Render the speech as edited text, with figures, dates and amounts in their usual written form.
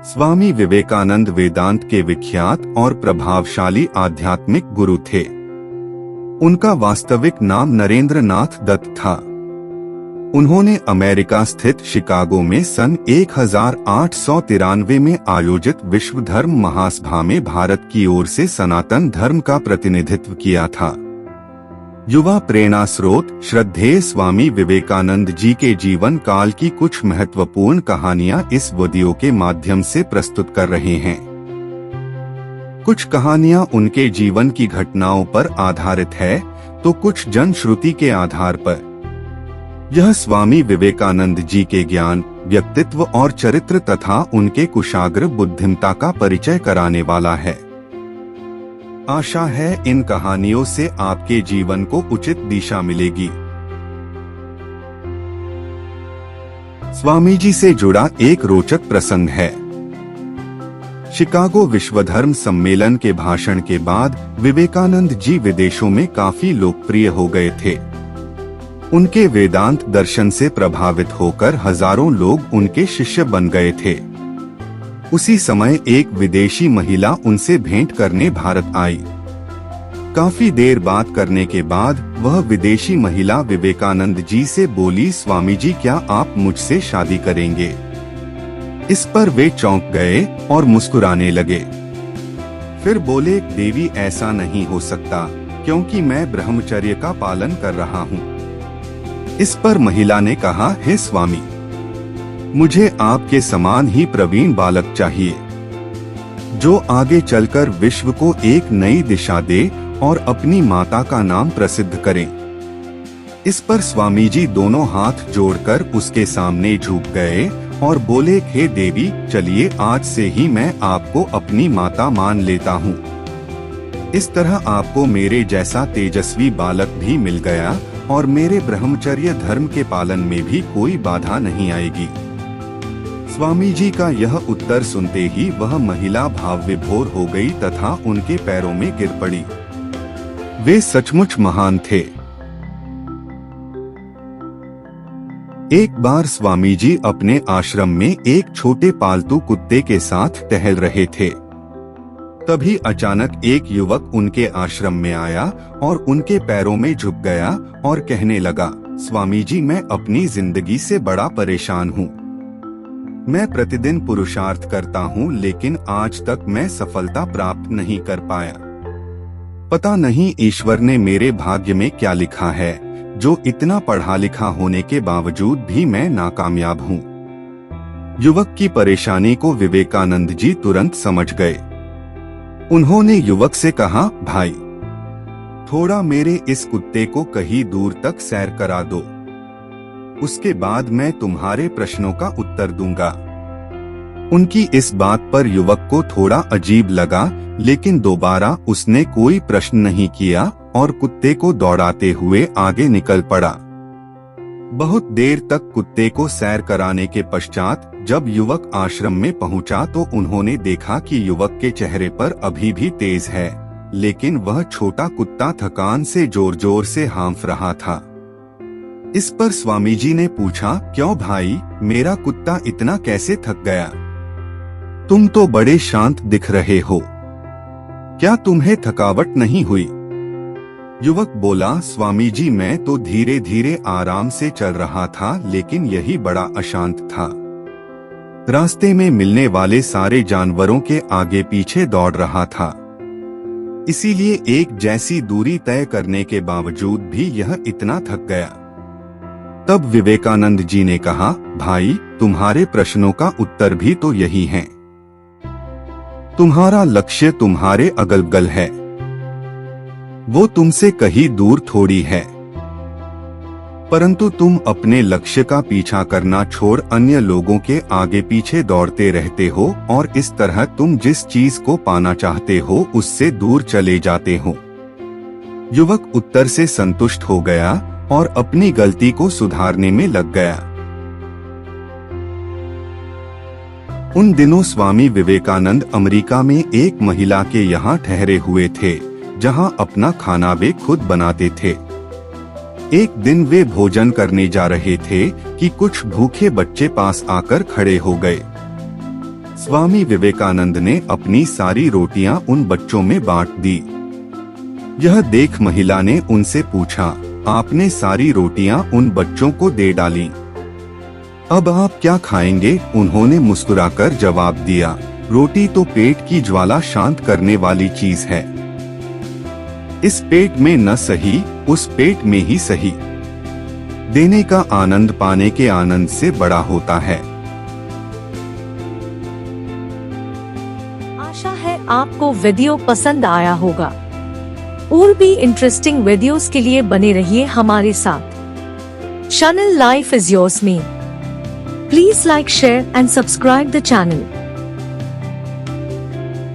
स्वामी विवेकानंद वेदांत के विख्यात और प्रभावशाली आध्यात्मिक गुरु थे। उनका वास्तविक नाम नरेंद्र नाथ दत्त था। उन्होंने अमेरिका स्थित शिकागो में सन 1893 में आयोजित विश्व धर्म महासभा में भारत की ओर से सनातन धर्म का प्रतिनिधित्व किया था। युवा प्रेरणा स्रोत श्रद्धेय स्वामी विवेकानंद जी के जीवन काल की कुछ महत्वपूर्ण कहानियां इस वीडियो के माध्यम से प्रस्तुत कर रहे हैं। कुछ कहानियां उनके जीवन की घटनाओं पर आधारित है तो कुछ जनश्रुति के आधार पर। यह स्वामी विवेकानंद जी के ज्ञान, व्यक्तित्व और चरित्र तथा उनके कुशाग्र बुद्धिमत्ता का परिचय कराने वाला है। आशा है इन कहानियों से आपके जीवन को उचित दिशा मिलेगी। स्वामी जी से जुड़ा एक रोचक प्रसंग है। शिकागो विश्व धर्म सम्मेलन के भाषण के बाद विवेकानंद जी विदेशों में काफी लोकप्रिय हो गए थे। उनके वेदांत दर्शन से प्रभावित होकर हजारों लोग उनके शिष्य बन गए थे। उसी समय एक विदेशी महिला उनसे भेंट करने भारत आई। काफी देर बात करने के बाद वह विदेशी महिला विवेकानंद जी से बोली, स्वामी जी क्या आप मुझसे शादी करेंगे? इस पर वे चौंक गए और मुस्कुराने लगे। फिर बोले, देवी ऐसा नहीं हो सकता क्योंकि मैं ब्रह्मचर्य का पालन कर रहा हूँ। इस पर महिला ने कहा, हे स्वामी, मुझे आपके समान ही प्रवीण बालक चाहिए जो आगे चलकर विश्व को एक नई दिशा दे और अपनी माता का नाम प्रसिद्ध करें। इस पर स्वामी जी दोनों हाथ जोड़कर उसके सामने झुक गए और बोले, हे देवी, चलिए आज से ही मैं आपको अपनी माता मान लेता हूँ। इस तरह आपको मेरे जैसा तेजस्वी बालक भी मिल गया और मेरे ब्रह्मचर्य धर्म के पालन में भी कोई बाधा नहीं आएगी। स्वामी जी का यह उत्तर सुनते ही वह महिला भाव विभोर हो गई तथा उनके पैरों में गिर पड़ी। वे सचमुच महान थे। एक बार स्वामी जी अपने आश्रम में एक छोटे पालतू कुत्ते के साथ टहल रहे थे। तभी अचानक एक युवक उनके आश्रम में आया और उनके पैरों में झुक गया और कहने लगा, स्वामी जी मैं अपनी जिंदगी से बड़ा परेशान हूँ। मैं प्रतिदिन पुरुषार्थ करता हूँ लेकिन आज तक मैं सफलता प्राप्त नहीं कर पाया। पता नहीं ईश्वर ने मेरे भाग्य में क्या लिखा है जो इतना पढ़ा लिखा होने के बावजूद भी मैं नाकामयाब हूँ। युवक की परेशानी को विवेकानंद जी तुरंत समझ गए। उन्होंने युवक से कहा, भाई, थोड़ा मेरे इस कुत्ते को कहीं दूर तक सैर करा दो। उसके बाद मैं तुम्हारे प्रश्नों का उत्तर दूंगा। उनकी इस बात पर युवक को थोड़ा अजीब लगा, लेकिन दोबारा उसने कोई प्रश्न नहीं किया और कुत्ते को दौड़ाते हुए आगे निकल पड़ा। बहुत देर तक कुत्ते को सैर कराने के पश्चात जब युवक आश्रम में पहुंचा तो उन्होंने देखा कि युवक के चेहरे पर अभी भी तेज है, लेकिन वह छोटा कुत्ता थकान से जोर जोर से हाँफ रहा था। इस पर स्वामी जी ने पूछा, क्यों भाई, मेरा कुत्ता इतना कैसे थक गया? तुम तो बड़े शांत दिख रहे हो, क्या तुम्हें थकावट नहीं हुई? युवक बोला, स्वामी जी मैं तो धीरे धीरे आराम से चल रहा था लेकिन यही बड़ा अशांत था। रास्ते में मिलने वाले सारे जानवरों के आगे पीछे दौड़ रहा था, इसीलिए एक जैसी दूरी तय करने के बावजूद भी यह इतना थक गया। तब विवेकानंद जी ने कहा, भाई, तुम्हारे प्रश्नों का उत्तर भी तो यही है। तुम्हारा लक्ष्य तुम्हारे अगल बगल है, वो तुमसे कहीं दूर थोड़ी है, परंतु तुम अपने लक्ष्य का पीछा करना छोड़ अन्य लोगों के आगे पीछे दौड़ते रहते हो और इस तरह तुम जिस चीज को पाना चाहते हो उससे दूर चले जाते हो। युवक उत्तर से संतुष्ट हो गया और अपनी गलती को सुधारने में लग गया। उन दिनों स्वामी विवेकानंद अमेरिका में एक महिला के यहाँ ठहरे हुए थे, जहाँ अपना खाना वे खुद बनाते थे। एक दिन वे भोजन करने जा रहे थे कि कुछ भूखे बच्चे पास आकर खड़े हो गए। स्वामी विवेकानंद ने अपनी सारी रोटियां उन बच्चों में बांट दी। यह देख महिला ने उनसे पूछा, आपने सारी रोटियां उन बच्चों को दे डाली, अब आप क्या खाएंगे? उन्होंने मुस्कुराकर जवाब दिया, रोटी तो पेट की ज्वाला शांत करने वाली चीज है। इस पेट में न सही, उस पेट में ही सही। देने का आनंद पाने के आनंद से बड़ा होता है। आशा है आपको वीडियो पसंद आया होगा। और भी इंटरेस्टिंग वीडियोस के लिए बने रहिए हमारे साथ। चैनल लाइफ इज योर्स में। Please like, share and subscribe the channel.